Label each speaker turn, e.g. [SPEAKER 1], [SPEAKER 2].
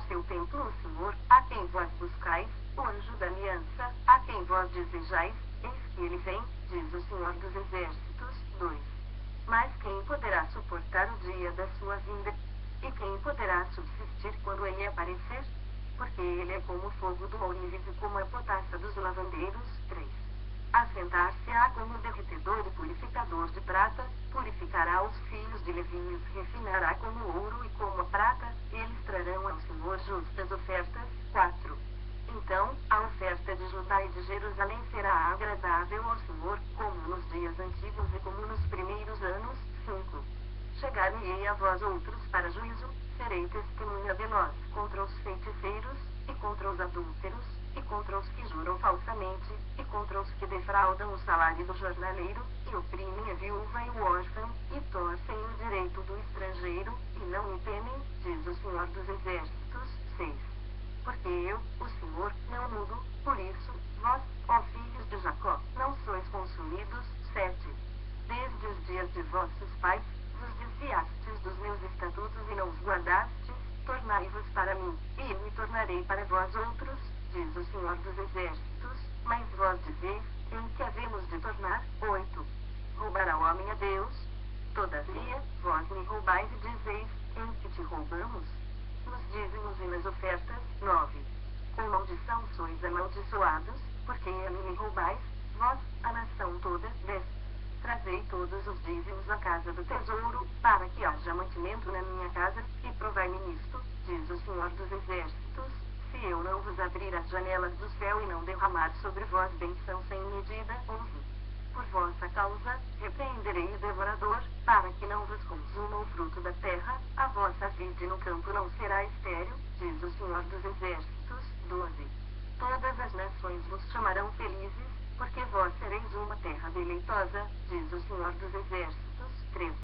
[SPEAKER 1] seu templo o Senhor, a quem vós buscais, o anjo da aliança, a quem vós desejais, eis que ele vem, diz o Senhor dos Exércitos. 2. Mas quem poderá suportar o dia da sua vinda? E quem poderá subsistir quando ele aparecer? Porque ele é como o fogo do ourives e como a potassa dos lavandeiros. 3. Assentar-se-á como o derretedor e purificador de prata, purificará os filhos de Levi e os refinará como o ouro e como a prata, e eles trarão ao Senhor justas ofertas. 4. Então, a oferta de Judá e de Jerusalém será agradável ao Senhor, como nos dias antigos e como nos primeiros anos. 5. Chegar-me-ei a vós outros para juízo, serei testemunha veloz contra os feiticeiros, e contra os adúlteros, e contra os que juram falsamente, e contra os que defraudam o salário do jornaleiro, e oprimem a viúva e o órfão, e torcem o direito do estrangeiro, e não me temem, diz o Senhor dos Exércitos. 6. Porque eu, o Senhor, não mudo, por isso, vós, ó filhos de Jacó, não sois consumidos. 7. Desde os dias de vossos pais, vos desviastes dos meus estatutos e não os guardastes, tornai-vos para mim, e eu me tornarei para vós outros, diz o Senhor dos Exércitos. Mas vós dizeis, em que havemos de tornar? 8. Roubará o homem a Deus? Todavia, vós me roubais e dizeis, em que te roubamos? Nos dízimos e nas ofertas. 9. Com maldição sois amaldiçoados, porque a mim me roubais, vós, a nação toda. 10. Trazei todos os dízimos à casa do tesouro, para que haja mantimento na minha casa, e provai-me nisto, diz o Senhor dos Exércitos, se eu não vos abrir as janelas do céu e não derramar sobre vós bênção sem medida. 11. Por vossa causa, repreenderei o devorador, para que não vos consuma o fruto da terra, a vossa vide no campo não será estéril, diz o Senhor dos Exércitos. 12. Todas as nações vos chamarão felizes, porque vós sereis uma terra deleitosa, diz o Senhor dos Exércitos. 13.